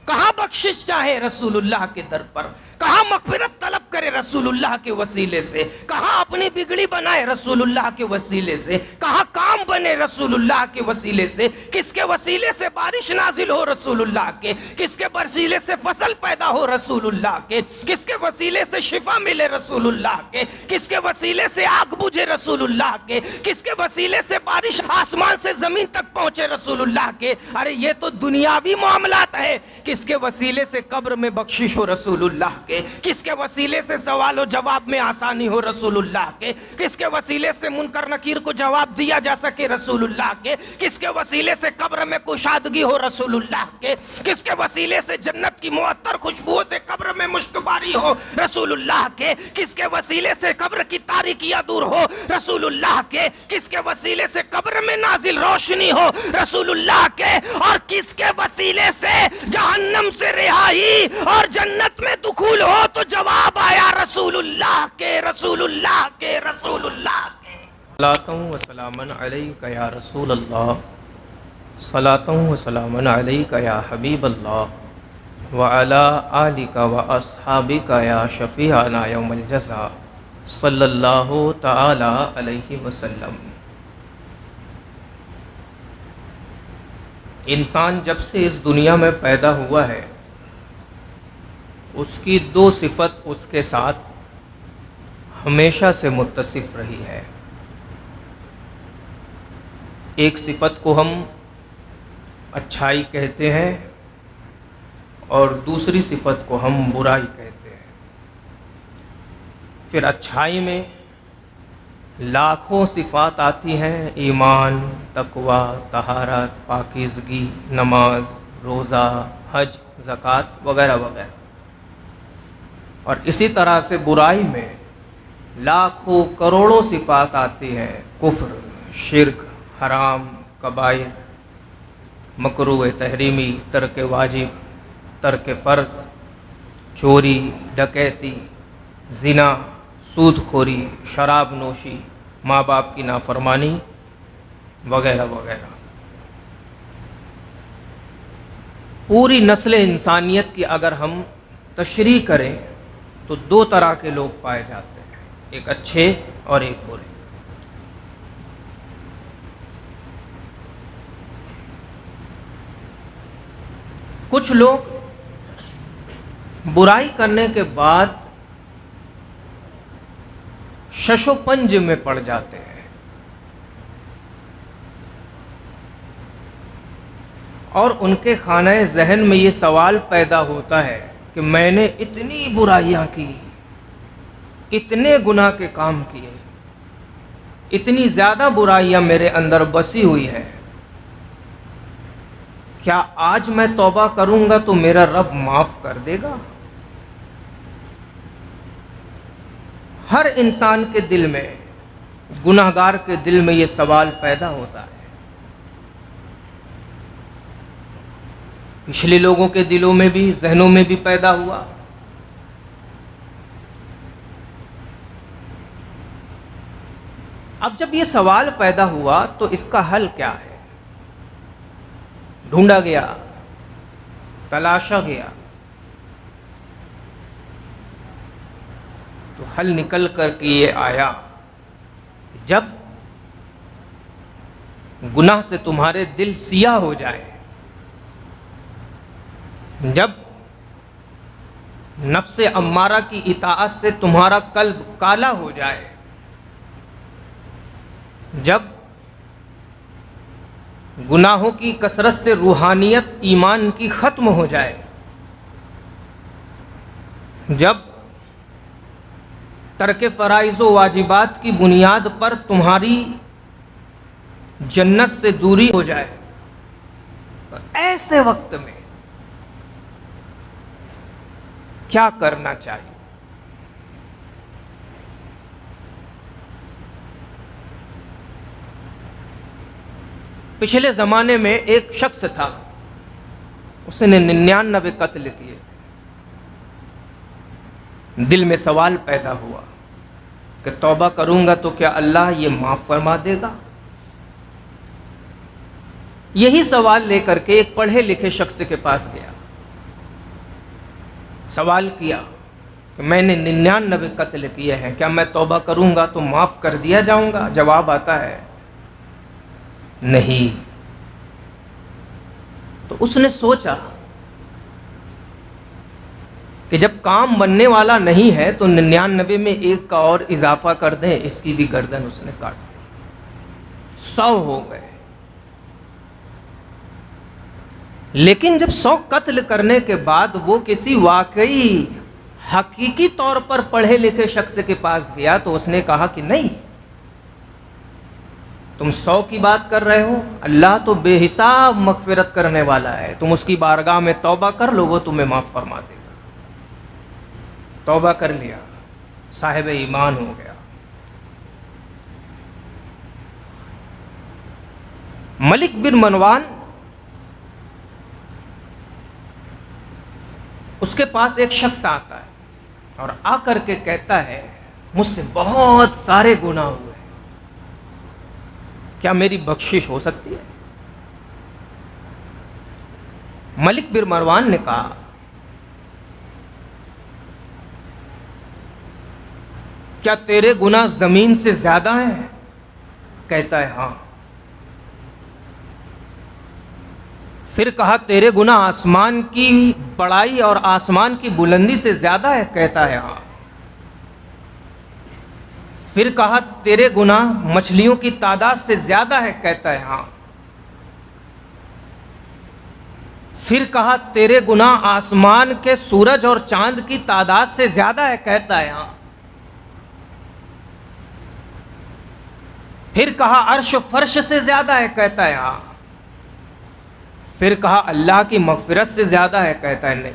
कहाँ बख्शिश चाहे रसूलुल्लाह के दर पर, कहाँ मग़फ़िरत तलब करे रसूलुल्लाह के वसीले से, कहाँ अपनी बिगड़ी बनाए रसूलुल्लाह के वसीले से, कहाँ काम बने रसूलुल्लाह के वसीले से, किसके वसीले से बारिश नाजिल हो रसूलुल्लाह के, किसके वसीले से फसल पैदा हो रसूलुल्लाह के, किसके वसीले से शिफा मिले रसूलुल्लाह के, किसके वसीले से आग बुझे रसूलुल्लाह के, किसके वसीले से बारिश आसमान से जमीन तक पहुंचे रसूलुल्लाह के। अरे ये तो दुनियावी मामलात है। किसके वसीले से कब्र में बख्शिश हो रसूलुल्लाह के, किसके वसीले से सवाल और जवाब में आसानी हो रसूलुल्लाह के, किसके वसीले से मुनकर नकीर को जवाब दिया जा सके रसूलुल्लाह के, किसके वसीले से कब्र में कुशादगी हो रसूलुल्लाह के, किसके वसीले से जन्नत की मुअत्तर खुशबुओं से कब्र में मुश्कबारी हो रसूलुल्लाह के, किसके वसीले से कब्र की तारीकियां दूर हो रसूलुल्लाह के, किसके वसीले से कब्र में नाजिल रोशनी हो रसूलुल्लाह के, और किसके वसीले से जहन्नम से रिहाई और जन्नत में दुखूल हो। तो जवाब आया रसूलुल्लाह के, रसूलुल्लाह के, रसूलुल्लाह के। सलातुं व सलामुन अलैका या रसूल अल्लाह, सलातुं व सलामुन अलैका या हबीब अल्लाह, व अला आलिका व अस्हाबिका या शफीआना यौमल जज़ा, सल्लल्लाहु तआला अलैहि वसल्लम। इंसान जब से इस दुनिया में पैदा हुआ है, उसकी दो सिफत उसके साथ हमेशा से मुत्तसिफ रही है। एक सिफत को हम अच्छाई कहते हैं और दूसरी सिफत को हम बुराई कहते हैं। फिर अच्छाई में लाखों सिफ़ात आती हैं, ईमान, तकवा, तहारत, पाकीज़गी, नमाज, रोज़ा, हज, ज़कात वगैरह वगैरह। और इसी तरह से बुराई में लाखों करोड़ों सिफ़ात आती हैं, कुफ्र, शिर्क, हराम, कबाइर, मकरूह तहरीमी, तर्क वाजिब, तर्क फ़र्ज़, चोरी, डकैती, ज़िना, सूदखोरी, शराब नोशी, माँ बाप की नाफरमानी वगैरह वगैरह। पूरी नस्ल इंसानियत की अगर हम तशरीह करें तो दो तरह के लोग पाए जाते हैं, एक अच्छे और एक बुरे। कुछ लोग बुराई करने के बाद शशोपंज में पड़ जाते हैं और उनके खाने जहन में ये सवाल पैदा होता है कि मैंने इतनी बुराइयां की, इतने गुनाह के काम किए, इतनी ज़्यादा बुराइयां मेरे अंदर बसी हुई है, क्या आज मैं तौबा करूंगा तो मेरा रब माफ़ कर देगा? हर इंसान के दिल में, गुनाहगार के दिल में ये सवाल पैदा होता है। पिछले लोगों के दिलों में भी, जहनों में भी पैदा हुआ। अब जब ये सवाल पैदा हुआ तो इसका हल क्या है? ढूंढा गया, तलाशा गया, तो हल निकल कर के ये आया, जब गुनाह से तुम्हारे दिल सियाह हो जाए, जब नफ्से अम्मारा की इताअत से तुम्हारा कल्ब काला हो जाए, जब गुनाहों की कसरत से रूहानियत ईमान की ख़त्म हो जाए, जब तर्क फ़राइज़ व वाजिबात की बुनियाद पर तुम्हारी जन्नत से दूरी हो जाए, तो ऐसे वक्त में क्या करना चाहिए? पिछले ज़माने में एक शख्स था, उसने 99 कत्ल किए। दिल में सवाल पैदा हुआ कि तौबा करूंगा तो क्या अल्लाह ये माफ़ फरमा देगा? यही सवाल लेकर के एक पढ़े लिखे शख्स के पास गया। सवाल किया कि मैंने 99 कत्ल किए हैं, क्या मैं तौबा करूंगा तो माफ कर दिया जाऊंगा? जवाब आता है नहीं। तो उसने सोचा कि जब काम बनने वाला नहीं है तो 99 में एक का और इजाफा कर दें, इसकी भी गर्दन उसने काट दी। 100 हो गए। लेकिन जब 100 कत्ल करने के बाद वो किसी वाकई हकीकी तौर पर पढ़े लिखे शख्स के पास गया तो उसने कहा कि नहीं, तुम 100 की बात कर रहे हो, अल्लाह तो बेहिसाब मगफिरत करने वाला है, तुम उसकी बारगाह में तौबा कर लो, वो तुम्हें माफ फरमा देगा। तौबा कर लिया, साहिब ईमान हो गया। मलिक बिन मनवान, उसके पास एक शख्स आता है और आकर के कहता है मुझसे बहुत सारे गुनाह हुए, क्या मेरी बख्शिश हो सकती है? मलिक बिन मरवान ने कहा क्या तेरे गुनाह जमीन से ज्यादा हैं? कहता है हाँ। फिर कहा तेरे गुनाह आसमान की बड़ाई और आसमान की बुलंदी से ज्यादा है? कहता है हाँ। फिर कहा तेरे गुनाह मछलियों की तादाद से ज्यादा है? कहता है हाँ। फिर कहा तेरे गुनाह आसमान के सूरज और चांद की तादाद से ज्यादा है? कहता है हाँ। फिर कहा अर्श फर्श से ज्यादा है? कहता है हाँ। फिर कहा अल्लाह की मगफिरत से ज्यादा है? कहता है नहीं।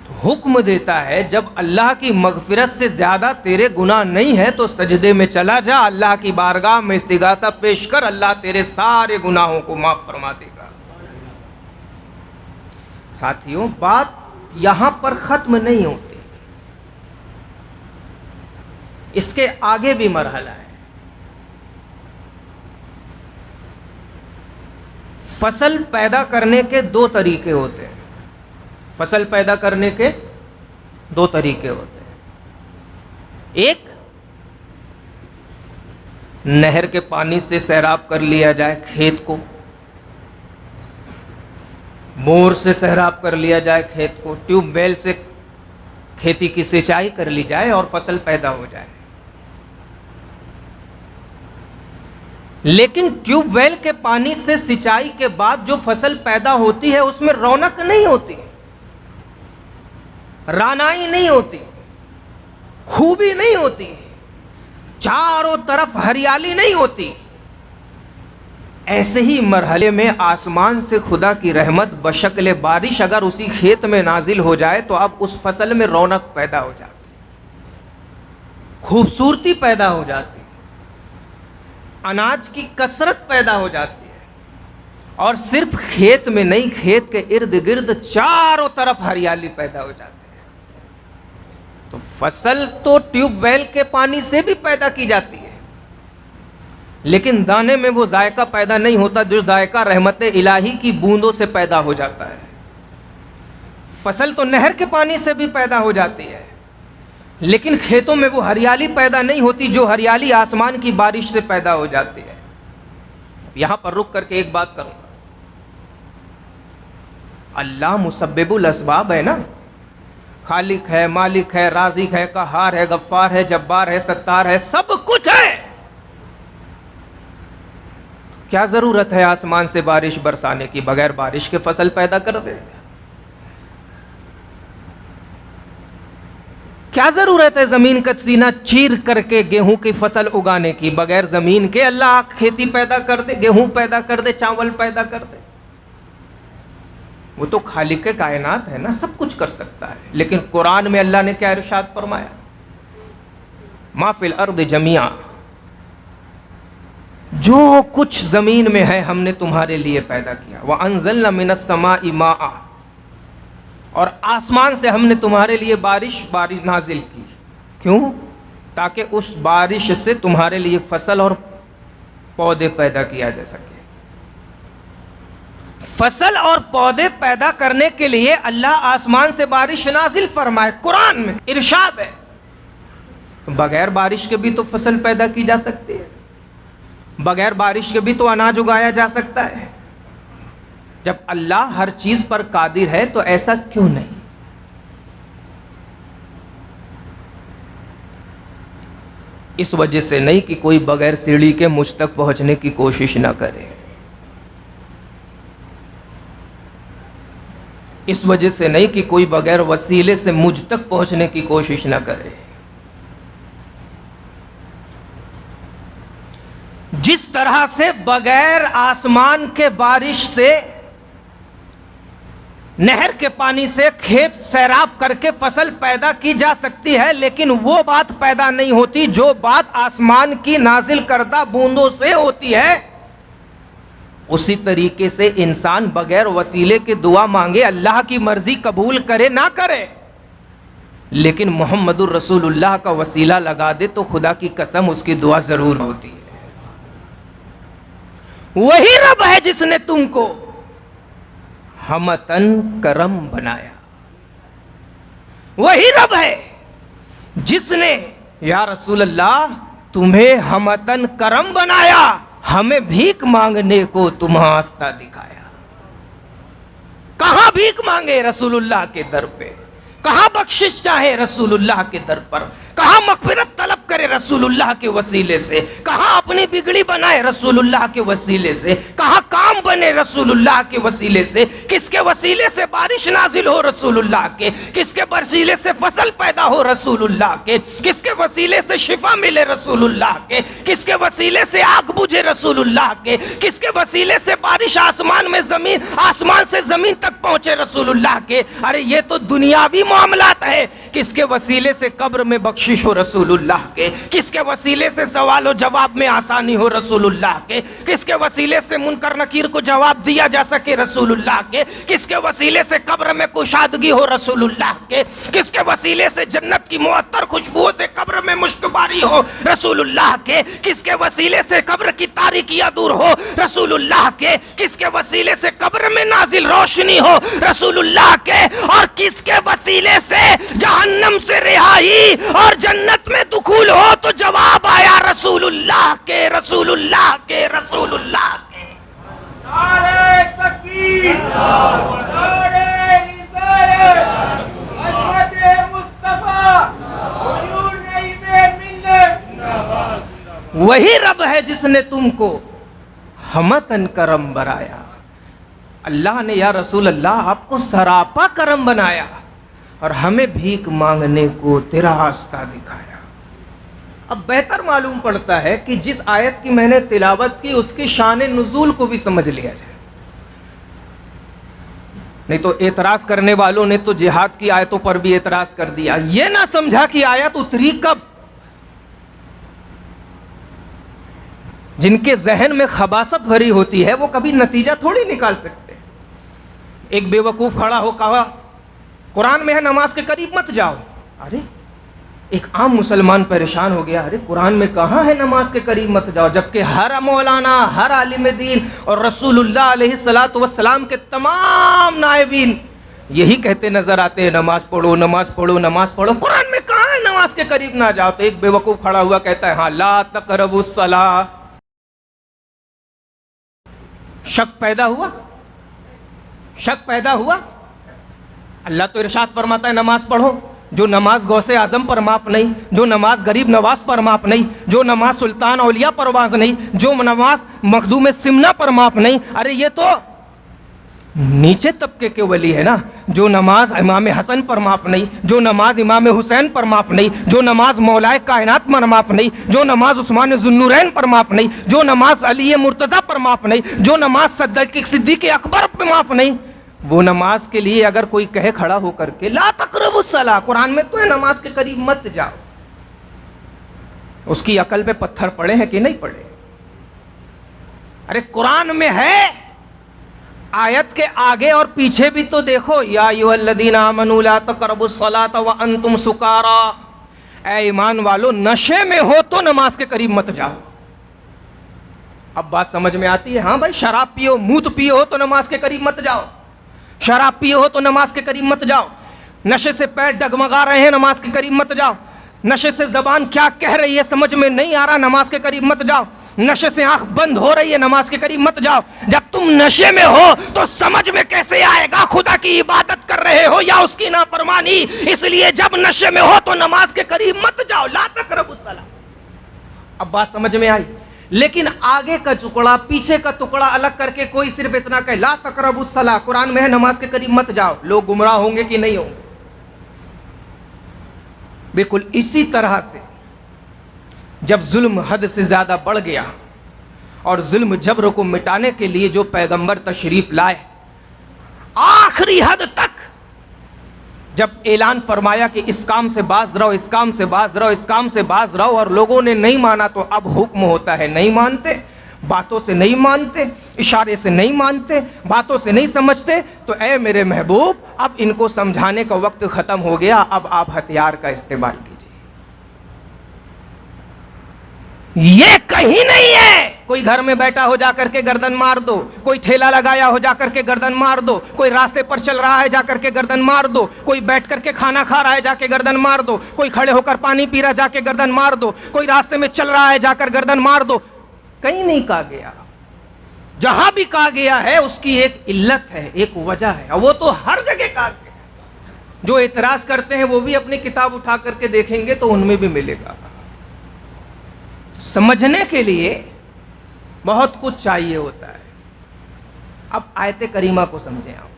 तो हुक्म देता है जब अल्लाह की मगफिरत से ज्यादा तेरे गुनाह नहीं है तो सजदे में चला जा, अल्लाह की बारगाह में इस्तिगासा पेश कर, अल्लाह तेरे सारे गुनाहों को माफ फरमा देगा। साथियों, बात यहां पर खत्म नहीं होती, इसके आगे भी मरहला है। फसल पैदा करने के 2 तरीके होते हैं। फसल पैदा करने के 2 तरीके होते हैं। एक, नहर के पानी से सैराब कर लिया जाए खेत को, बोर से सैराब कर लिया जाए खेत को, ट्यूबवेल से खेती की सिंचाई कर ली जाए और फसल पैदा हो जाए। लेकिन ट्यूबवेल के पानी से सिंचाई के बाद जो फसल पैदा होती है उसमें रौनक नहीं होती, रानाई नहीं होती, खूबी नहीं होती, चारों तरफ हरियाली नहीं होती। ऐसे ही मरहले में आसमान से खुदा की रहमत बशक्ल बारिश अगर उसी खेत में नाजिल हो जाए तो अब उस फसल में रौनक पैदा हो जाती, खूबसूरती पैदा हो जाती, अनाज की कसरत पैदा हो जाती है। और सिर्फ खेत में नहीं, खेत के इर्द गिर्द चारों तरफ हरियाली पैदा हो जाती है। तो फसल तो ट्यूबवेल के पानी से भी पैदा की जाती है, लेकिन दाने में वो जायका पैदा नहीं होता जो जायका रहमत इलाही की बूंदों से पैदा हो जाता है। फसल तो नहर के पानी से भी पैदा हो जाती है, लेकिन खेतों में वो हरियाली पैदा नहीं होती जो हरियाली आसमान की बारिश से पैदा हो जाती है। यहां पर रुक करके एक बात करूंगा, अल्लाह मुसब्बिबुल अस्बाब है ना, खालिक है, मालिक है, राज़िक है, कहार है, गफ्फार है, जब्बार है, सत्तार है, सब कुछ है। क्या जरूरत है आसमान से बारिश बरसाने की? बगैर बारिश के फसल पैदा कर दे। क्या जरूरत है जमीन का सीना चीर करके गेहूं की फसल उगाने की? बगैर जमीन के अल्लाह खेती पैदा कर दे, गेहूं पैदा कर दे, चावल पैदा कर दे। वो तो खालिक के कायनात है ना, सब कुछ कर सकता है। लेकिन कुरान में अल्लाह ने क्या इरशाद फरमाया? मा फिल अर्द जमिया, जो कुछ जमीन में है हमने तुम्हारे लिए पैदा किया। व अंज़लना मिनस समाई माआ, और आसमान से हमने तुम्हारे लिए बारिश नाजिल की। क्यों? ताकि उस बारिश से तुम्हारे लिए फसल और पौधे पैदा किया जा सके। फसल और पौधे पैदा करने के लिए अल्लाह आसमान से बारिश नाजिल फरमाए, कुरान में इरशाद है। तो बगैर बारिश के भी तो फसल पैदा की जा सकती है, बगैर बारिश के भी तो अनाज उगाया जा सकता है। जब अल्लाह हर चीज पर कादिर है तो ऐसा क्यों नहीं? इस वजह से नहीं कि कोई बगैर सीढ़ी के मुझ तक पहुंचने की कोशिश ना करे, इस वजह से नहीं कि कोई बगैर वसीले से मुझ तक पहुंचने की कोशिश ना करे। जिस तरह से बगैर आसमान के बारिश से, नहर के पानी से खेत सैराब करके फसल पैदा की जा सकती है, लेकिन वो बात पैदा नहीं होती जो बात आसमान की नाजिल करदा बूंदों से होती है। उसी तरीके से इंसान बगैर वसीले के दुआ मांगे, अल्लाह की मर्जी कबूल करे ना करे, लेकिन मोहम्मदुर रसूलुल्लाह का वसीला लगा दे तो खुदा की कसम उसकी दुआ जरूर होती है। वही रब है जिसने तुमको हमतन करम बनाया, वही रब है जिसने या रसूल अल्लाह तुम्हें हमतन करम बनाया, हमें भीख मांगने को तुम्हें आस्था दिखाया। कहां भीख मांगे रसूलुल्लाह के दर पे, कहां बख्शिश चाहे रसूलुल्लाह के दर पर, कहां मगफिरत तलब करे रसूलुल्लाह के वसीले से, कहां अपनी बिगड़ी बनाए रसूलुल्लाह के वसीले से, कहां काम बने रसूलुल्लाह के वसीले से, किसके वसीले से बारिश नाजिल हो रसूलुल्लाह के, किसके वसीले से फसल पैदा हो रसूलुल्लाह के, किसके वसीले से शिफा मिले रसूलुल्लाह के, किसके वसीले से आग बुझे रसूलुल्लाह के, किसके वसीले से बारिश आसमान में जमीन, आसमान से जमीन तक पहुंचे रसूलुल्लाह के। अरे ये तो दुनियावी मामलात है। किसके वसीले से कब्र में बख्शिश हो रसूलुल्लाह के, किसके वसीले से सवाल और जवाब में आसानी हो रसूलुल्लाह के, किसके वसीले से मुनकर नकीर को जवाब दिया जा सके रसूलुल्लाह के, किसके वसीले से कब्र में कुशादगी हो रसूलुल्लाह के, किसके वसीले से जन्नत की मुअत्तर खुशबुओं से कब्र में मुश्कबारी हो रसूलुल्लाह के, किसके वसीले से कब्र की तारीकियां दूर हो रसूलुल्लाह के, किसके वसीले से कब्र में नाजिल रोशनी हो रसूलुल्लाह के, और किसके वसीले से जहन्नम से रिहाई और जन्नत में दुखूल हो। तो जवाब आया रसूलुल्लाह के, रसूलुल्लाह के, रसूलुल्लाह के। नारे तकबीर, नारे रिसालत, अहमद मुस्तफा, हुजूर नईमे मिल्लत। वही रब है जिसने तुमको हमतन करम बनाया। अल्लाह ने या रसूल अल्लाह आपको सरापा करम बनाया और हमें भीख मांगने को तेरा रास्ता दिखाया। अब बेहतर मालूम पड़ता है कि जिस आयत की मैंने तिलावत की उसकी शान नुज़ूल को भी समझ लिया जाए, नहीं तो एतराज करने वालों ने तो जिहाद की आयतों पर भी एतराज कर दिया, यह ना समझा कि आयत उतरी कब। जिनके जहन में खबासत भरी होती है वो कभी नतीजा थोड़ी निकाल सकते। एक बेवकूफ खड़ा हो कहा कुरान में है नमाज के करीब मत जाओ। अरे एक आम मुसलमान परेशान हो गया, अरे कुरान में कहाँ है नमाज के करीब मत जाओ, जबकि हर मौलाना, हर आलिम दीन और रसूलुल्लाह अलैहिस्सलातु वस्सलाम के तमाम नायबीन यही कहते नजर आते हैं, नमाज पढ़ो, नमाज पढ़ो, नमाज पढ़ो। कुरान में कहाँ है नमाज के करीब ना जाओ। तो एक बेवकूफ खड़ा हुआ कहता है हाँ ला तक़रबुस सलाह। शक पैदा हुआ, शक पैदा हुआ। अल्लाह तो इरशाद फरमाता है नमाज पढ़ो। जो नमाज गौसे आजम पर माप नहीं, जो नमाज गरीब नवाज पर माप नहीं, जो नमाज सुल्तान औलिया पर वाज नहीं, जो नमाज मखदूम सिमना पर माप नहीं, अरे ये तो नीचे तबके के वली है ना। जो नमाज इमाम हसन पर माप नहीं, जो नमाज इमाम हुसैन पर माप नहीं, जो नमाज मौलाए कायनात पर माप नहीं, जो नमाज उस्मान ज़ुन्नुरैन पर माप नहीं, जो नमाज अली मुर्तज़ा पर माप नहीं, जो नमाज सिद्दीक़ अकबर पर माप नहीं, वो नमाज के लिए अगर कोई कहे खड़ा होकर के ला तक़रबुस सलाह, कुरान में तो है नमाज के करीब मत जाओ, उसकी अकल पे पत्थर पड़े हैं कि नहीं पड़े? अरे कुरान में है, आयत के आगे और पीछे भी तो देखो, या अय्युहल्लज़ीना आमनू ला तक़रबुस सलात व अंतुम सुकारा, ऐ ईमान वालो नशे में हो तो नमाज के करीब मत जाओ। अब बात समझ में आती है? हाँ भाई, शराब पियो, मूत पियो हो तो नमाज के करीब मत जाओ, शराब पियो हो तो नमाज के करीब मत जाओ, नशे से पैर डगमगा रहे हैं, नमाज के करीब मत जाओ, नशे से जबान क्या कह रही है समझ में नहीं आ रहा, नमाज के करीब मत जाओ, नशे से आंख बंद हो रही है, नमाज के करीब मत जाओ। जब तुम नशे में हो तो समझ में कैसे आएगा खुदा की इबादत कर रहे हो या उसकी नाफरमानी? इसलिए जब नशे में हो तो नमाज के करीब मत जाओ। ला तक़रबुस सलाह। अब बात समझ में आई? लेकिन आगे का टुकड़ा पीछे का टुकड़ा अलग करके कोई सिर्फ इतना कहे ला तक़रबुस सलाह, कुरान में है नमाज के करीब मत जाओ। लोग गुमराह होंगे कि नहीं होंगे? बिल्कुल इसी तरह से जब जुल्म हद से ज्यादा बढ़ गया और जुल्म जबर को मिटाने के लिए जो पैगंबर तशरीफ लाए, आखिरी हद तक जब ऐलान फरमाया कि इस काम से बाज रहो, इस काम से बाज रहो, इस काम से बाज रहो, और लोगों ने नहीं माना तो अब हुक्म होता है नहीं मानते, बातों से नहीं मानते, इशारे से नहीं मानते, बातों से नहीं समझते, तो ऐ मेरे महबूब अब इनको समझाने का वक्त खत्म हो गया, अब आप हथियार का इस्तेमाल कीजिए। ये कहीं नहीं है कोई घर में बैठा हो जाकर के गर्दन मार दो, कोई ठेला लगाया हो जाकर के गर्दन मार दो, कोई रास्ते पर चल रहा है जाकर के गर्दन मार दो, कोई बैठ करके खाना खा रहा है जाके गर्दन मार दो, कोई खड़े होकर पानी पी रहा जाके गर्दन मार दो, कोई रास्ते में चल रहा है जाकर गर्दन मार दो। कहीं नहीं कहा गया। जहां भी कहा गया है उसकी एक इल्लत है, एक वजह है, और वो तो हर जगह कहा गया। जो एतराज करते हैं वो भी अपनी किताब उठा करके देखेंगे तो उनमें भी मिलेगा। समझने के लिए बहुत कुछ चाहिए होता है। अब आयत करीमा को समझें आप।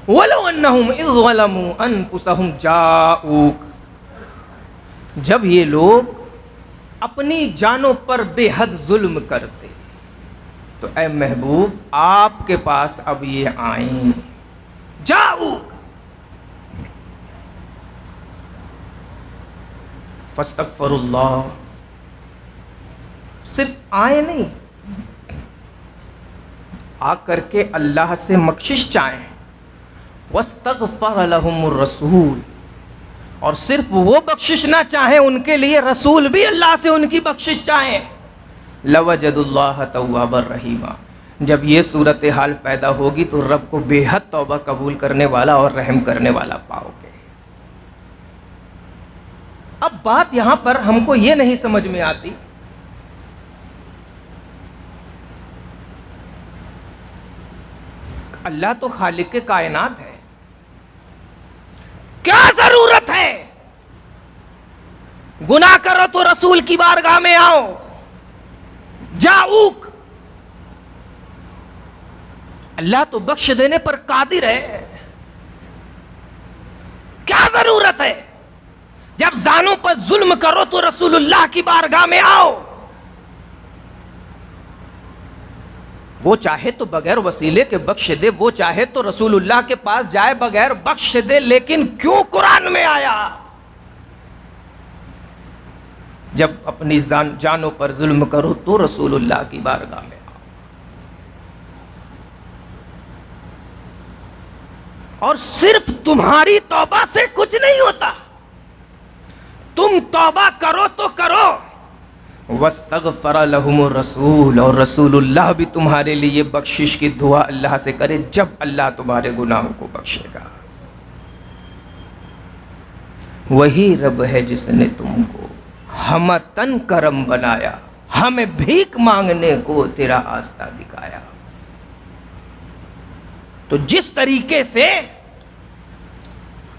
वलो अन्नहुम इज़ ज़लमू अनफुसहुम जाऊक, जब ये लोग अपनी जानों पर बेहद जुल्म करते तो ऐ महबूब आपके पास अब ये आए। जाऊक फस्तगफिरुल्लाह, सिर्फ आए नहीं, आकर के अल्लाह से बख्शिश चाहें। वस्तगफर लहुमुर रसूल, और सिर्फ वो बख्शिश ना चाहें, उनके लिए रसूल भी अल्लाह से उनकी बख्शिश चाहें। लवजदुल्लाह तव्वाबर रहीमा, जब ये सूरत हाल पैदा होगी तो रब को बेहद तौबा कबूल करने वाला और रहम करने वाला पाओगे। अब बात यहां पर हमको ये नहीं समझ में आती, अल्लाह तो खालिक के कायनात है, क्या जरूरत है गुनाह करो तो रसूल की बारगाह में आओ। जाऊक, अल्लाह तो बख्श देने पर कादिर है, क्या जरूरत है जब जानों पर जुल्म करो तो रसूलुल्लाह की बारगाह में आओ। वो चाहे तो बगैर वसीले के बख्श दे, वो चाहे तो रसूलुल्लाह के पास जाए बगैर बख्श दे, लेकिन क्यों कुरान में आया? जब अपनी जानों पर जुल्म करो तो रसूलुल्लाह की बारगाह में आओ। और सिर्फ तुम्हारी तौबा से कुछ नहीं होता, तुम तौबा करो तो करो। वस्तगफर लहुमुर रसूल, और रसूलुल्लाह भी तुम्हारे लिए बख्शिश की दुआ अल्लाह से करे जब अल्लाह तुम्हारे गुनाहों को बख्शेगा। वही रब है जिसने तुमको हम तन करम बनाया, हमें भीख मांगने को तेरा आस्था दिखाया। तो जिस तरीके से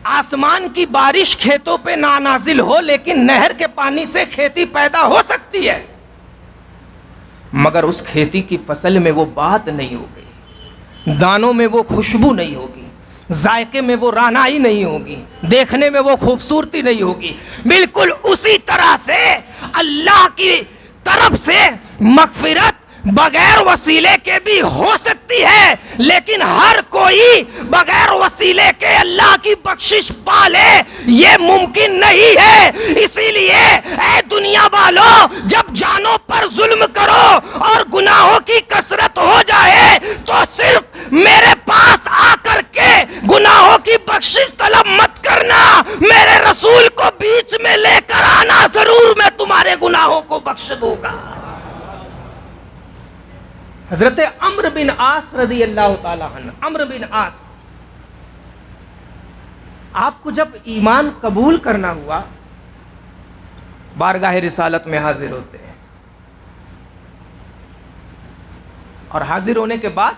आसमान की बारिश खेतों पे ना नाजिल हो, लेकिन नहर के पानी से खेती पैदा हो सकती है, मगर उस खेती की फसल में वो बात नहीं होगी, दानों में वो खुशबू नहीं होगी, जायके में वो रानाई नहीं होगी, देखने में वो खूबसूरती नहीं होगी। बिल्कुल उसी तरह से अल्लाह की तरफ से मगफिरत बगैर वसीले के भी हो सकती है, लेकिन हर कोई बगैर वसीले के अल्लाह की बख्शिश पाले ये मुमकिन नहीं है। इसीलिए ऐ दुनिया वालों, जब जानों पर जुल्म करो और गुनाहों की कसरत हो जाए तो सिर्फ मेरे पास आकर के गुनाहों की बख्शिश तलब मत करना, मेरे रसूल को बीच में लेकर आना, जरूर मैं तुम्हारे गुनाहों को बख्श दूंगा। हजरत अम्र बिन आस रदी अल्लाह ताला अन्हु, अम्र बिन आस, आपको जब ईमान कबूल करना हुआ, बारगाह रिसालत में हाजिर होते हैं और हाजिर होने के बाद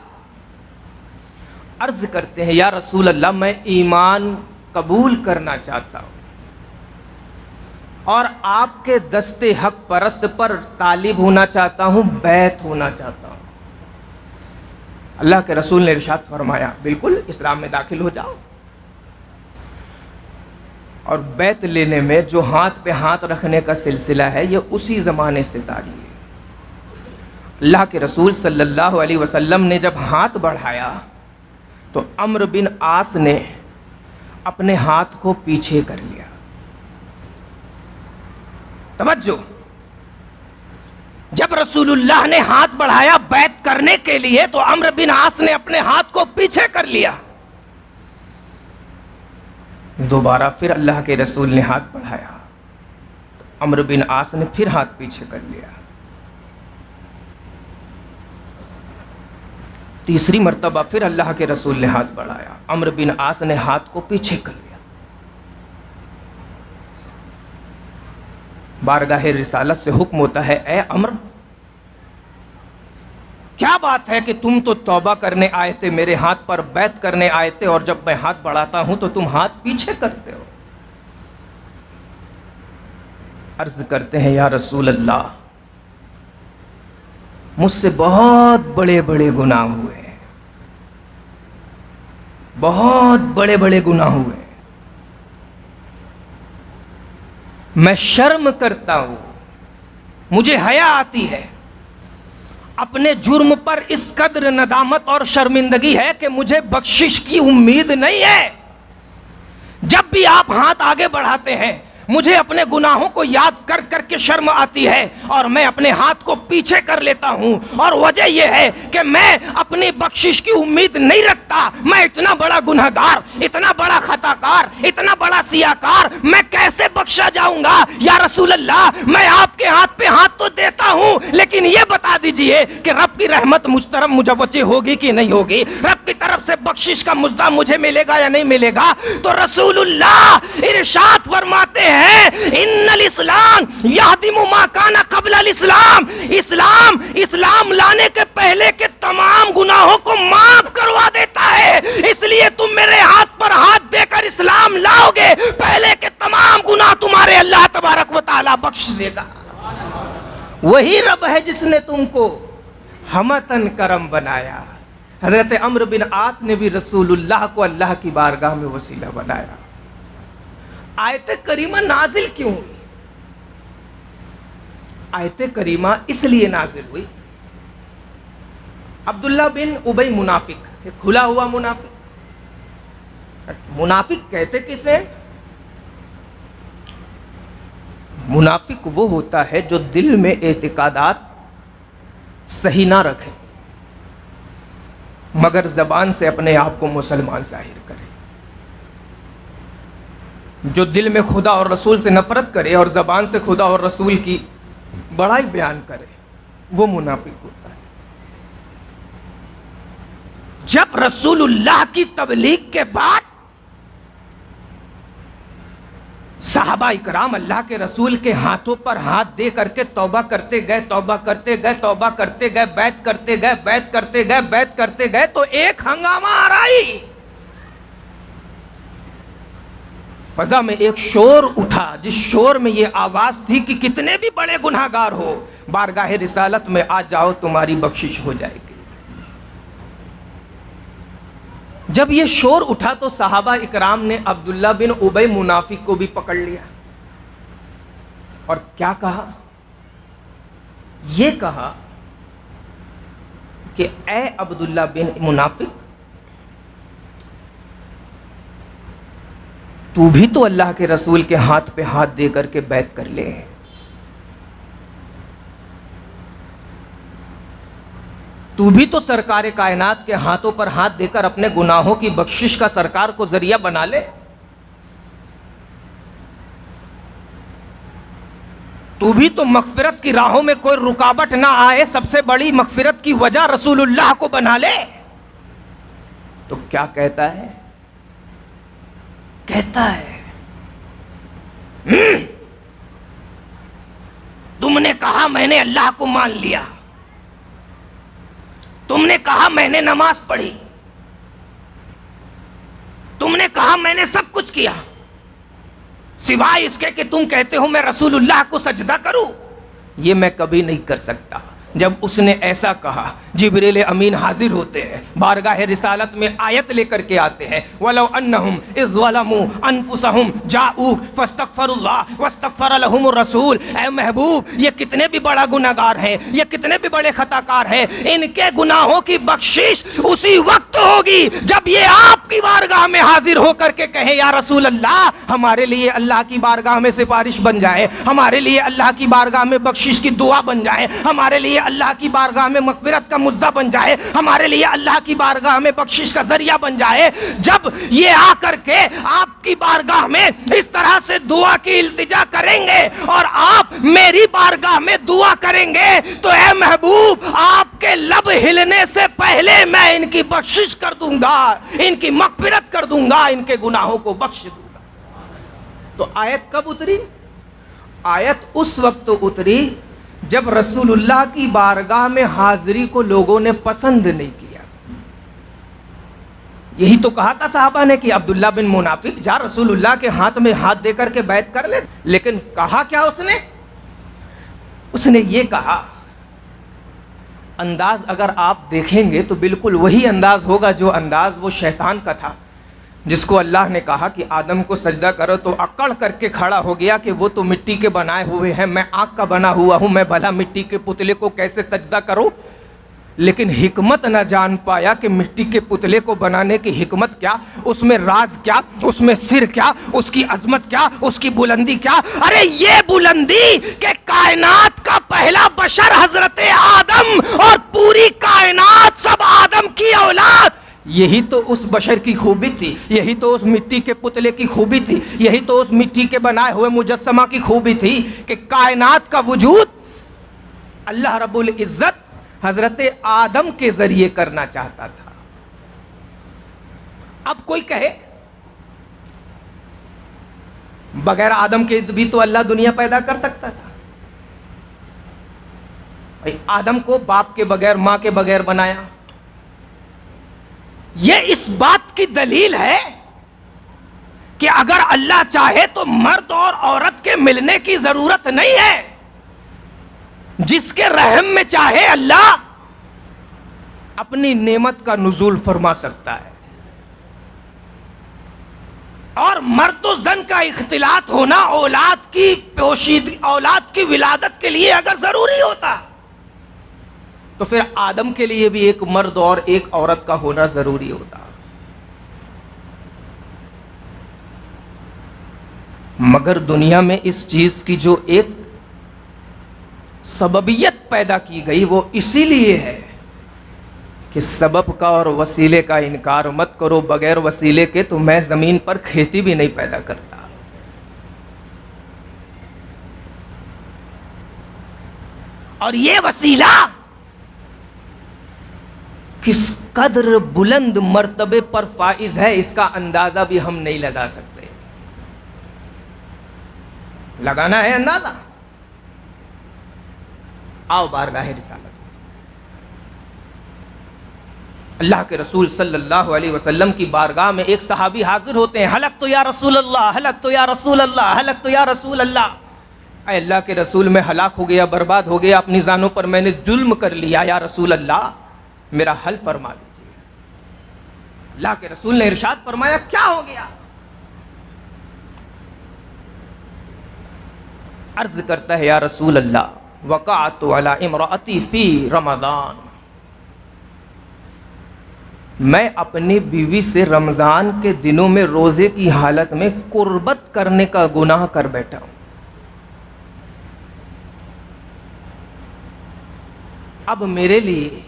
अर्ज करते हैं, या रसूल अल्लाह, मैं ईमान कबूल करना चाहता हूं और आपके दस्ते हक परस्त पर तालिब होना चाहता हूं, बैत होना चाहता हूं। अल्लाह के रसूल ने इरशाद फरमाया, बिल्कुल इस्लाम में दाखिल हो जाओ। और बैत लेने में जो हाथ पे हाथ रखने का सिलसिला है, ये उसी ज़माने से तारी है। अल्लाह के रसूल सल्लल्लाहु अलैहि वसल्लम ने जब हाथ बढ़ाया तो अम्र बिन आस ने अपने हाथ को पीछे कर लिया। तवज्जो, जब रसूलुल्लाह ने हाथ बढ़ाया बैत करने के लिए तो अम्र बिन आस ने अपने हाथ को पीछे कर लिया। दोबारा फिर अल्लाह के रसूल ने हाथ बढ़ाया तो अम्र बिन आस ने फिर हाथ पीछे कर लिया। तीसरी मर्तबा फिर अल्लाह के रसूल ने हाथ बढ़ाया, अम्र बिन आस ने हाथ को पीछे कर लिया। बारगाह रिसालत से हुक्म होता है, ए अम्र, क्या बात है कि तुम तो तौबा करने आए थे, मेरे हाथ पर बैत करने आए थे, और जब मैं हाथ बढ़ाता हूं तो तुम हाथ पीछे करते हो। अर्ज करते हैं, या रसूल अल्लाह, मुझसे बहुत बड़े बड़े गुनाह हुए, बहुत बड़े बड़े गुनाह हुए, मैं शर्म करता हूं, मुझे हया आती है, अपने जुर्म पर इस कदर नदामत और शर्मिंदगी है कि मुझे बख्शिश की उम्मीद नहीं है। जब भी आप हाथ आगे बढ़ाते हैं मुझे अपने गुनाहों को याद कर करके शर्म आती है और मैं अपने हाथ को पीछे कर लेता हूं, और वजह यह है कि मैं अपनी बख्शिश की उम्मीद नहीं रखता। मैं इतना बड़ा गुनहगार, इतना बड़ा खताकार, इतना बड़ा सियाकार, मैं कैसे बख्शा जाऊंगा? या रसूल अल्लाह, मैं आपके हाथ पे हाथ तो देता हूं, लेकिन यह बता दीजिए कि रब की रहमत मुझ तरफ मुजव्वजे होगी कि नहीं होगी? रब की तरफ से बख्शिश का मुजदा मुझे मिलेगा या नहीं मिलेगा? तो रसूलुल्लाह इरशाद फरमाते हैं, इन्नल इस्लाम यहदिमु मा काना क़ब्लल इस्लाम, इस्लाम लाने के पहले के तमाम गुनाहों को माफ करवा देता है। इसलिए तुम मेरे हाथ पर हाथ देकर इस्लाम लाओगे, पहले के तमाम गुनाह तुम्हारे अल्लाह तबारक व तआला बख्श देगा। वही रब है जिसने तुमको हमतन करम बनाया। हजरत अम्र बिन आस ने भी रसूलुल्लाह को अल्लाह की बारगाह में वसीला बनाया। आयत करीमा नाजिल क्यों हुई? आयत करीमा इसलिए नाजिल हुई, अब्दुल्ला बिन उबई मुनाफिक, खुला हुआ मुनाफिक। मुनाफिक कहते किसे? मुनाफिक वो होता है जो दिल में एतिकादात सही ना रखे मगर जबान से अपने आप को मुसलमान जाहिर करे, जो दिल में खुदा और रसूल से नफरत करे और जबान से खुदा और रसूल की बड़ाई बयान करे, वो मुनाफिक होता है। जब रसूलुल्लाह की तबलीग के बाद साहबा इकराम अल्लाह के रसूल के हाथों पर हाथ दे करके तौबा करते गए, तौबा करते गए, तौबा करते गए, बैत करते गए, बैत करते गए, बैत करते गए, तो एक हंगामा आराई, फजा में एक शोर उठा, जिस शोर में ये आवाज थी कि कितने भी बड़े गुनाहगार हो, बारगाह रिसालत में आ जाओ, तुम्हारी बख्शिश हो जाएगी। जब ये शोर उठा तो साहबा इकराम ने अब्दुल्ला बिन उबई मुनाफिक को भी पकड़ लिया और क्या कहा? ये कहा कि ए अब्दुल्ला बिन मुनाफिक, तू भी तो अल्लाह के रसूल के हाथ पे हाथ दे करके बैत कर ले, तू भी तो सरकार कायनात के हाथों पर हाथ देकर अपने गुनाहों की बख्शिश का सरकार को जरिया बना ले। तू भी तो मगफिरत की राहों में कोई रुकावट ना आए, सबसे बड़ी मगफिरत की वजह रसूलुल्लाह को बना ले। तो क्या कहता है? कहता है तुमने कहा मैंने अल्लाह को मान लिया, तुमने कहा मैंने नमाज पढ़ी, तुमने कहा मैंने सब कुछ किया, सिवाय इसके कि तुम कहते हो मैं रसूलुल्लाह को सजदा करूं। ये मैं कभी नहीं कर सकता। जब उसने ऐसा कहा, जिब्रील अमीन हाजिर होते हैं, बारगाह रिसालत में आयत लेकर के आते हैं, वलौ अन्नहुम इज़ ज़लमू अनफुसहुम जाऊक फस्तगफरुल्लाह वस्तगफर लहुमुर रसूल। ऐ महबूब, ये कितने भी बड़ा गुनाहगार हैं, ये कितने भी बड़े खताकार हैं, इनके गुनाहों की बख्शिश उसी वक्त होगी जब ये आपकी बारगाह में हाजिर होकर के कहे या रसूल अल्लाह, हमारे लिए अल्लाह की बारगाह में सिफारिश बन जाए, हमारे लिए अल्लाह की बारगाह में बख्शिश की दुआ बन जाए, हमारे लिए अल्लाह की बारगाह में मग़फ़िरत का मुज़्दा बन जाए, हमारे लिए अल्लाह की बारगाह में बख्शिश का जरिया बन जाए। जब ये आकर के आपकी बारगाह में इस तरह से दुआ की इल्तिजा करेंगे और आप मेरी बारगाह में दुआ करेंगे, तो ऐ महबूब, आपके लब हिलने से पहले मैं इनकी बख्शिश कर दूंगा, इनकी मग़फ़िरत कर दूंगा, इनके गुनाहों को बख्श दूंगा। तो आयत कब उतरी? आयत उस वक्त उतरी जब रसूलुल्लाह की बारगाह में हाजिरी को लोगों ने पसंद नहीं किया। यही तो कहा था साहबा ने कि अब्दुल्ला बिन मुनाफिक जा रसूलुल्लाह के हाथ में हाथ देकर के बैत कर ले। लेकिन कहा क्या उसने? उसने ये कहा, अंदाज अगर आप देखेंगे तो बिल्कुल वही अंदाज होगा जो अंदाज वो शैतान का था, जिसको अल्लाह ने कहा कि आदम को सजदा करो तो अकड़ करके खड़ा हो गया कि वो तो मिट्टी के बनाए हुए हैं, मैं आग का बना हुआ हूं, मैं भला मिट्टी के पुतले को कैसे सजदा करूं। लेकिन हिकमत ना जान पाया कि मिट्टी के पुतले को बनाने की हिकमत क्या, उसमें राज क्या, उसमें सिर क्या, उसकी अजमत क्या, उसकी बुलंदी क्या। अरे ये बुलंदी के कायनात का पहला बशर हजरत आदम और पूरी कायनात सब आदम की औलाद, यही तो उस बशर की खूबी थी, यही तो उस मिट्टी के पुतले की खूबी थी, यही तो उस मिट्टी के बनाए हुए मुजस्समा की खूबी थी कि कायनात का वजूद अल्लाह रब्बुल इज्जत हजरत आदम के जरिए करना चाहता था। अब कोई कहे बगैर आदम के भी तो अल्लाह दुनिया पैदा कर सकता था। भाई आदम को बाप के बगैर, मां के बगैर बनाया। यह इस बात की दलील है कि अगर अल्लाह चाहे तो मर्द और औरत के मिलने की जरूरत नहीं है। जिसके रहम में चाहे अल्लाह अपनी नेमत का नुज़ूल फरमा सकता है। और मर्द और जन का इख्तिलात होना औलाद की पोशीदगी, औलाद की विलादत के लिए अगर जरूरी होता तो फिर आदम के लिए भी एक मर्द और एक औरत का होना जरूरी होता। मगर दुनिया में इस चीज की जो एक सबबियत पैदा की गई वो इसीलिए है कि सबब का और वसीले का इनकार मत करो। बगैर वसीले के तो मैं जमीन पर खेती भी नहीं पैदा करता। और ये वसीला किस कदर बुलंद मर्तबे पर फाइज है, इसका अंदाजा भी हम नहीं लगा सकते। लगाना है अंदाजा? आओ बारगाह रिसालत। अल्लाह के रसूल सल्लल्लाहु अलैहि वसल्लम की बारगाह में एक सहाबी हाजिर होते हैं। हलक तो या रसूल अल्लाह, हलक तो या रसूल अल्लाह, हलक तो या रसूल अल्लाह। अल्लाह के रसूल में हलाक हो गया, बर्बाद हो गया, अपनी जानों पर मैंने जुल्म कर लिया, या रसूल अल्लाह मेरा हल फरमा दीजिए। अल्लाह के रसूल ने इरशाद फरमाया, क्या हो गया? अर्ज करता है, या रसूल अल्लाह, वक़अतु अला इम्राअती फी रमज़ान, मैं अपनी बीवी से रमज़ान के दिनों में रोज़े की हालत में कुर्बत करने का गुनाह कर बैठा हूं। अब मेरे लिए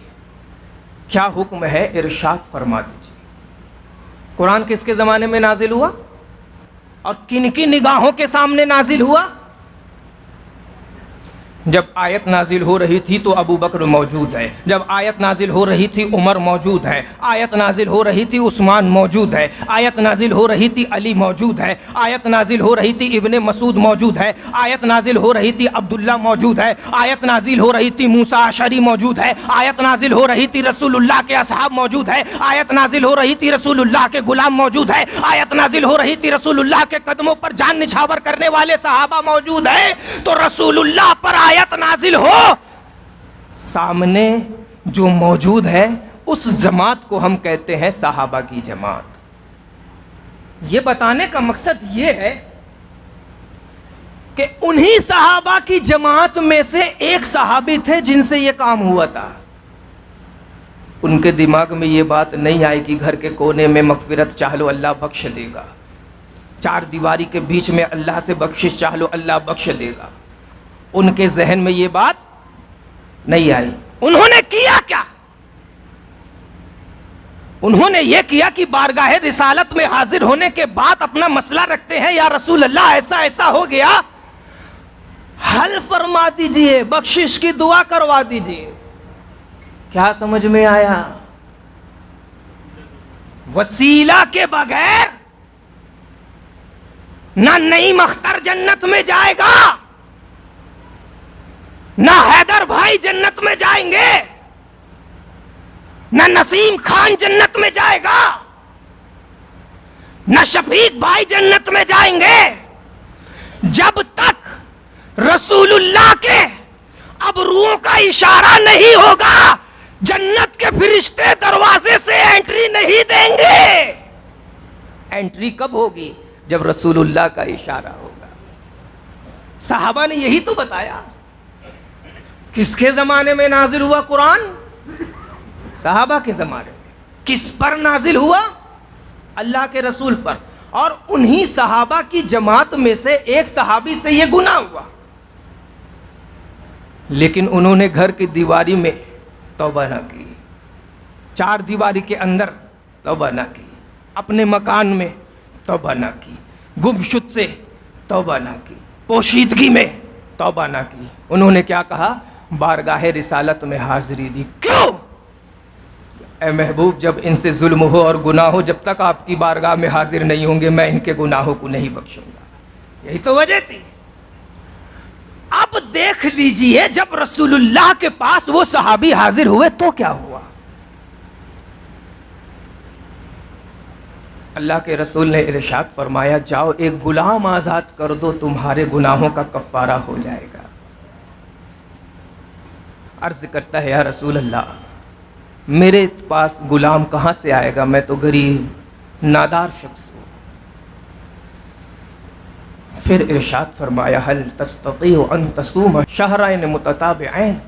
क्या हुक्म है, इरशाद फरमा दीजिए। कुरान किसके ज़माने में नाजिल हुआ और किन की निगाहों के सामने नाजिल हुआ? जब आयत नाजिल हो रही थी तो अबू बकर मौजूद है, जब आयत नाजिल हो रही थी उमर मौजूद है, आयत नाजिल हो रही थी उस्मान मौजूद है, आयत नाजिल हो रही थी अली मौजूद है, आयत नाजिल हो रही थी इब्ने मसूद मौजूद है, आयत नाजिल हो रही थी अब्दुल्ला मौजूद है, आयत नाजिल हो रही थी मूसा अशरी मौजूद है, आयत नाजिल हो रही थी रसूलुल्लाह के असहाब मौजूद है, आयत नाजिल हो रही थी रसूलुल्लाह के गुलाम मौजूद है, आयत नाजिल हो रही थी रसूलुल्लाह के कदमों पर जान निछावर करने वाले सहाबा मौजूद है। तो रसूलुल्लाह पर आयत नाजिल हो, सामने जो मौजूद है उस जमात को हम कहते हैं सहाबा की जमात। यह बताने का मकसद यह है कि उन्हीं सहाबा की जमात में से एक सहाबी थे जिनसे यह काम हुआ था। उनके दिमाग में यह बात नहीं आई कि घर के कोने में मगफिरत चाह लो अल्लाह बख्श देगा, चार दीवारी के बीच में अल्लाह से बख्शिश चाह लो अल्लाह बख्श देगा। उनके जहन में यह बात नहीं आई। उन्होंने किया क्या? उन्होंने यह किया कि बारगाह रिसालत में हाजिर होने के बाद अपना मसला रखते हैं, या रसूल अल्लाह ऐसा ऐसा हो गया, हल फरमा दीजिए, बख्शिश की दुआ करवा दीजिए। क्या समझ में आया? वसीला के बगैर ना नईम अख्तर जन्नत में जाएगा, ना हैदर भाई जन्नत में जाएंगे, ना नसीम खान जन्नत में जाएगा, ना शफीक भाई जन्नत में जाएंगे, जब तक रसूलुल्लाह के अब रूहों का इशारा नहीं होगा। जन्नत के फरिश्ते दरवाजे से एंट्री नहीं देंगे। एंट्री कब होगी? जब रसूलुल्लाह का इशारा होगा। साहबा ने यही तो बताया। किसके जमाने में नाजिल हुआ कुरान? साहबा के जमाने में। किस पर नाजिल हुआ? अल्लाह के रसूल पर। और उन्हीं सहाबा की जमात में से एक सहाबी से यह गुनाह हुआ, लेकिन उन्होंने घर की दीवारी में तौबा ना की, चार दीवारी के अंदर तौबा ना की, अपने मकान में तौबा ना की, गुमशुद से तौबा ना की, पोशीदगी में तौबा ना की। उन्होंने क्या कहा? बारगाह रिसालत में हाजिरी दी। क्यों? ए महबूब, जब इनसे जुल्म हो और गुनाह हो, जब तक आपकी बारगाह में हाजिर नहीं होंगे मैं इनके गुनाहों को नहीं बख्शूंगा। यही तो वजह थी। अब देख लीजिए, जब रसूलुल्लाह के पास वो सहाबी हाजिर हुए तो क्या हुआ? अल्लाह के रसूल ने इरशाद फरमाया, जाओ एक गुलाम आजाद कर दो, तुम्हारे गुनाहों का कफ्फारा हो जाएगा। अर्ज करता है, या रसूल अल्लाह, मेरे पास गुलाम कहां से आएगा? मैं तो गरीब नादार शख्स हूं। फिर इरशाद फरमाया, हल तस्ततीउ अन तसूम शहरैन मुतताबिऐन।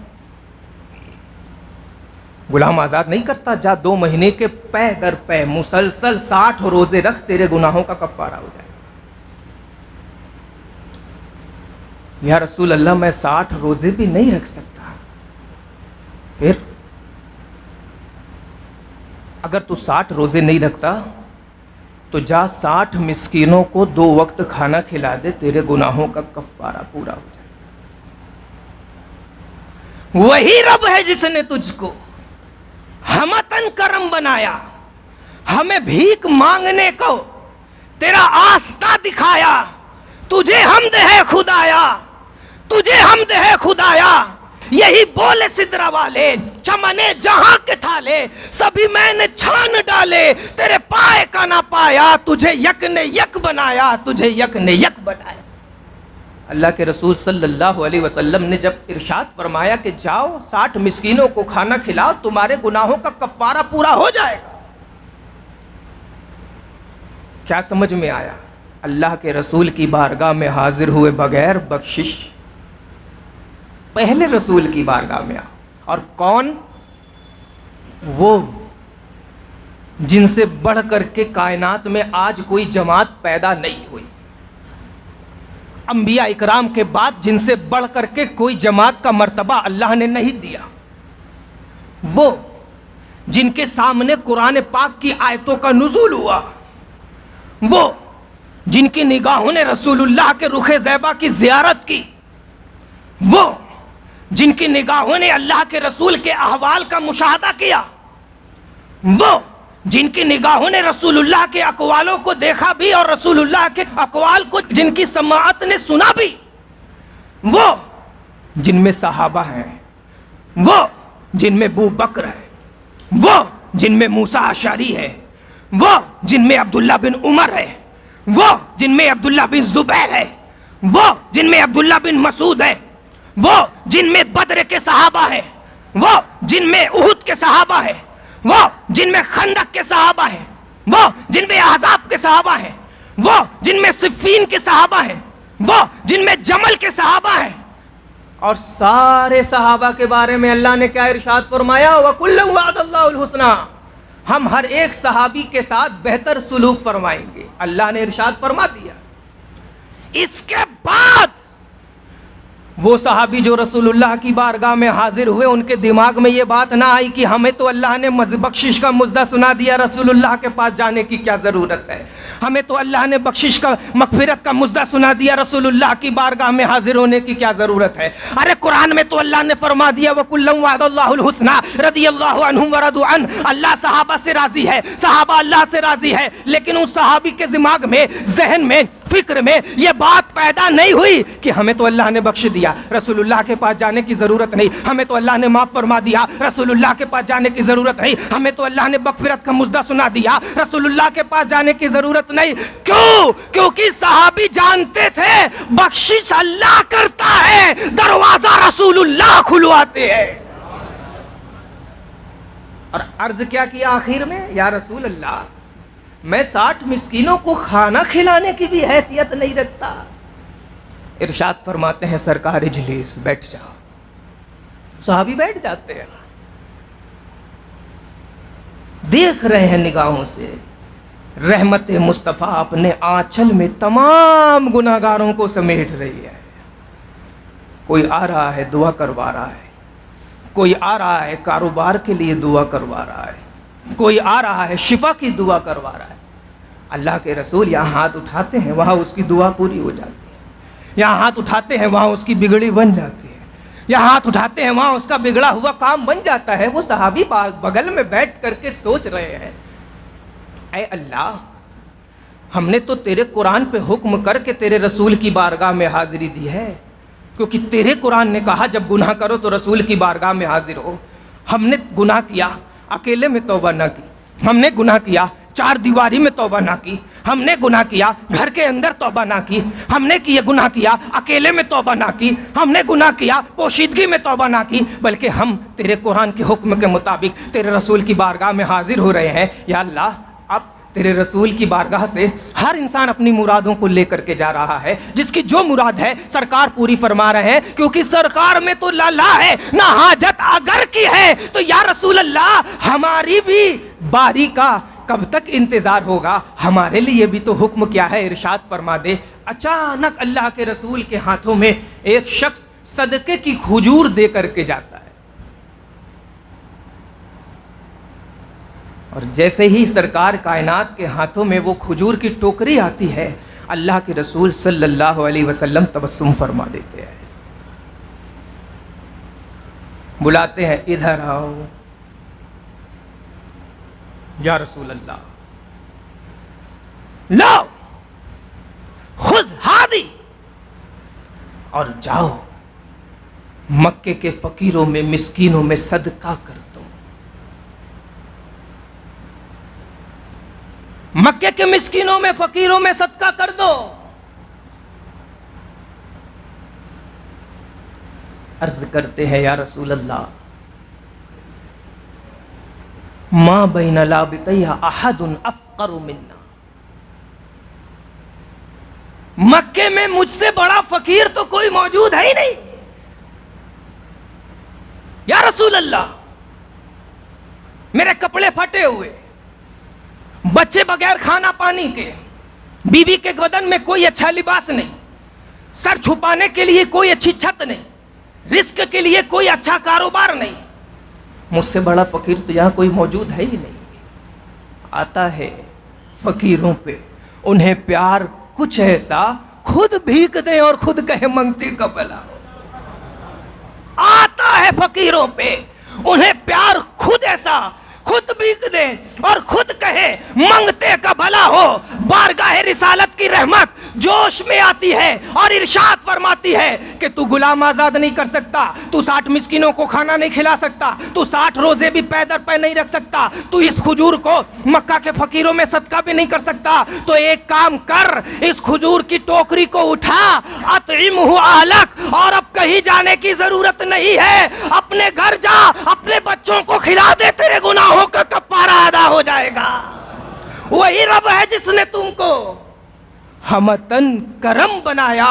गुलाम आजाद नहीं करता? जा 2 महीने के पै दर पै मुसलसल 60 रोजे रख, तेरे गुनाहों का कफ्फारा हो जाए। या रसूल अल्लाह, मैं 60 रोजे भी नहीं रख सकता। फिर अगर तू 60 रोजे नहीं रखता तो जा 60 मिस्कीनों को 2 वक्त खाना खिला दे, तेरे गुनाहों का कफ्फारा पूरा हो जाए। वही रब है जिसने तुझको हमतन करम बनाया, हमें भीख मांगने को तेरा आस्था दिखाया। तुझे हमद है खुदाया, तुझे हमद है खुदाया। यही बोले सिदरा वाले, चमने जहां के थाले, सभी मैंने छान डाले, तेरे पाए का ना पाया। तुझे यक ने यक बनाया, तुझे यक ने यक बनाया। अल्लाह के रसूल सल्लल्लाहु अलैहि वसल्लम ने जब इरशाद फरमाया कि जाओ 60 मिस्कीनों को खाना खिलाओ, तुम्हारे गुनाहों का कफ्फारा पूरा हो जाएगा, क्या समझ में आया? अल्लाह के रसूल की बारगाह में हाजिर हुए बगैर बख्शिश पहले रसूल की बारगाह में आओ। और कौन? वो जिनसे बढ़ करके कायनात में आज कोई जमात पैदा नहीं हुई। अंबिया इकराम के बाद जिनसे बढ़ करके कोई जमात का मर्तबा अल्लाह ने नहीं दिया। वो जिनके सामने कुरान पाक की आयतों का नुज़ूल हुआ, वो जिनकी निगाहों ने रसूलुल्लाह के रुखे ज़ैबा की ज़ियारत की, वो जिनकी निगाहों ने अल्लाह के रसूल के अहवाल का मुशाहदा किया, वो जिनकी निगाहों ने रसूलुल्लाह के अकवालों को देखा भी और रसूलुल्लाह के अकवाल को जिनकी समाअत ने सुना भी, वो जिनमें सहाबा हैं, वो जिनमें अबू बकर है, वो जिनमें मूसा अशारी है, वो जिनमें अब्दुल्ला बिन उमर है, वो जिनमें अब्दुल्ला बिन जुबैर है, वो जिनमें अब्दुल्ला बिन मसूद है, वो जिनमें बद्र के सहाबा है, वो जिनमें उहुद के सहाबा है, वो जिनमें खंदक के सहाबा है, वो जिनमें अहज़ाब के सहाबा है, वो जिनमें सिफ़ीन के सहाबा है, वो जिनमें जमल के सहाबा है। और सारे सहाबा के बारे में अल्लाह ने क्या इरशाद फरमाया, वकुल्लु वअदल्लाहुल हुस्ना, हम हर एक सहाबी के साथ बेहतर सुलूक फरमाएंगे, अल्लाह ने इरशाद फरमा दिया। इसके बाद वो सहाबी जो रसूलुल्लाह की बारगाह में हाजिर हुए, उनके दिमाग में ये बात ना आई कि हमें तो अल्लाह ने बख्शिश का मुद्दा सुना दिया, रसूलुल्लाह के पास जाने की क्या ज़रूरत है, हमें तो अल्लाह ने बख्शिश का मगफिरत का मुद्दा सुना दिया, रसूलुल्लाह की बारगाह में हाजिर होने की क्या ज़रूरत है। अरे कुरान में तो अल्लाह ने फरमा दिया वकुल्लु वअदल्लाहुल हुस्ना रदियल्लाहु अन्हुम व रदू अन, अल्लाह सहाबा से राजी है, सहाबा अल्लाह से राजी है। लेकिन उस सहाबी के दिमाग में, जहन में, फिक्र में ये बात पैदा नहीं हुई कि हमें तो अल्लाह ने बख्श दिया, रसूलुल्लाह के पास जाने की जरूरत नहीं, हमें तो अल्लाह ने माफ फरमा दिया, रसूलुल्लाह के पास जाने की जरूरत नहीं, हमें तो अल्लाह ने मगफिरत का मुद्दा सुना दिया, रसूलुल्लाह के पास जाने की जरूरत नहीं। क्यों? क्योंकि सहाबी जानते थे बख्शिश अल्लाह करता है, दरवाजा रसूलुल्लाह खुलवाते हैं। और अर्ज क्या किया आखिर में, या रसूल अल्लाह, मैं 60 मिस्कीनों को खाना खिलाने की भी हैसियत नहीं रखता। इरशाद फरमाते हैं सरकार इजलीस, बैठ जाओ। सहाबी बैठ जाते हैं, देख रहे हैं निगाहों से रहमत मुस्तफ़ा अपने आंचल में तमाम गुनाहगारों को समेट रही है। कोई आ रहा है दुआ करवा रहा है, कोई आ रहा है कारोबार के लिए दुआ करवा रहा है, कोई आ रहा है शिफा की दुआ करवा रहा है। अल्लाह के रसूल यहाँ हाथ उठाते हैं, वहाँ उसकी दुआ पूरी हो जाती है। यहाँ हाथ उठाते हैं, वहाँ उसकी बिगड़ी बन जाती है। यहाँ हाथ उठाते हैं, वहाँ उसका बिगड़ा हुआ काम बन जाता है। वो सहाबी बगल में बैठ करके सोच रहे हैं, ऐ अल्लाह, हमने तो तेरे कुरान पे हुक्म करके तेरे रसूल की बारगाह में हाजिरी दी है, क्योंकि तेरे कुरान ने कहा जब गुनाह करो तो रसूल की बारगाह में हाजिर हो। हमने गुनाह किया, अकेले में तौबा ना की, हमने गुनाह किया चार दीवारी में तौबा ना की, हमने गुनाह किया घर के अंदर तौबा ना की, हमने किए गुनाह किया अकेले में तौबा ना की, हमने गुनाह किया पोशीदगी में तौबा ना की, बल्कि हम तेरे कुरान के हुक्म के मुताबिक तेरे रसूल की बारगाह में हाजिर हो रहे हैं। या अल्लाह, अब तेरे रसूल की बारगाह से हर इंसान अपनी मुरादों को लेकर के जा रहा है, जिसकी जो मुराद है सरकार पूरी फरमा रहे हैं, क्योंकि सरकार में तो लाला है ना हाजत अगर की है। तो या रसूल अल्लाह, हमारी भी बारी का कब तक इंतजार होगा, हमारे लिए भी तो हुक्म क्या है, इरशाद फरमा दे। अचानक अल्लाह के रसूल के हाथों में एक शख्स सदके की खजूर दे करके जाता है, और जैसे ही सरकार कायनात के हाथों में वो खजूर की टोकरी आती है, अल्लाह के रसूल सल्लल्लाहु अलैहि वसल्लम तबस्सुम फरमा देते हैं, बुलाते हैं, इधर आओ या रसूल अल्लाह, लो खुद हादी और जाओ मक्के के फकीरों में मिस्कीनों में सदका कर दो। मक्के के मिस्कीनों में फकीरों में सदका कर दो। अर्ज करते हैं, या रसूल अल्लाह, मां बैन लाबितैहा अहदुन अफ़क़रु मिन्ना, मक्के में मुझसे बड़ा फकीर तो कोई मौजूद है ही नहीं। या रसूल अल्लाह, मेरे कपड़े फटे हुए, बच्चे बगैर खाना पानी के, बीवी के बदन में कोई अच्छा लिबास नहीं, सर छुपाने के लिए कोई अच्छी छत नहीं, रिस्क के लिए कोई अच्छा कारोबार नहीं, मुझसे बड़ा फकीर तो यहाँ कोई मौजूद है ही नहीं। आता है फकीरों पे, उन्हें प्यार कुछ ऐसा खुद भीख दे और खुद कहे मंगती कबला। बरसता है फकीरों पे, उन्हें प्यार खुद ऐसा खुद बीक दे और खुद कहे मंगते का भला हो। बारगाह रिसालत की रहमत जोश में आती है और इरशाद फरमाती है कि तू गुलाम आजाद नहीं कर सकता, तू 60 मिस्किनों को खाना नहीं खिला सकता, तू 60 रोजे भी पैदल पे नहीं रख सकता, तू इस खजूर को मक्का के फकीरों में सदका भी नहीं कर सकता। तो एक काम कर, इस खजूर की टोकरी को उठा, अतइमहु अहलक, और अब कहीं जाने की जरूरत नहीं है, अपने घर जा, अपने बच्चों को खिला दे, तेरे गुनाहों का कफ्फारा अदा हो जाएगा। वही रब है जिसने तुमको हमतन करम बनाया,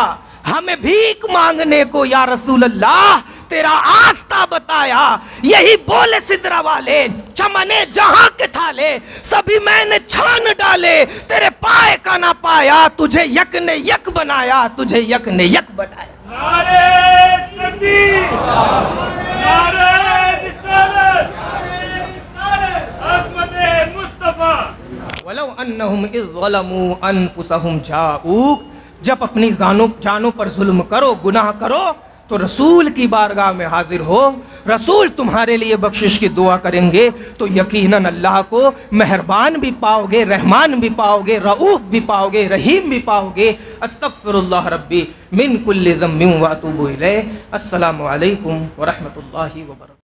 हमें भीख मांगने को या रसूल अल्लाह तेरा आस्था बताया। यही बोले सिदरा वाले, चमने जहां के थाले सभी मैंने छान डाले, तेरे पाए का ना पाया, तुझे यक ने यक बनाया, तुझे यक ने यक बनाया। नारे तकबीर, नारे रिसालत, अज़मते मुस्तफा। वलौ अन्नहुम इज़ ज़लमू अनफुसहुम जाऊक, जब अपनी जानों पर जुल्म करो, गुनाह करो, तो रसूल की बारगाह में हाजिर हो, रसूल तुम्हारे लिए बख्शिश की दुआ करेंगे, तो यकीनन अल्लाह को मेहरबान भी पाओगे, रहमान भी पाओगे, रऊफ भी पाओगे, रहीम भी पाओगे। अस्तगफिरुल्लाह रब्बी मिन कुल्लि ज़म्बिन व अतूबु इलैह। अस्सलामु अलैकुम व रहमतुल्लाहि व बरकातुहू।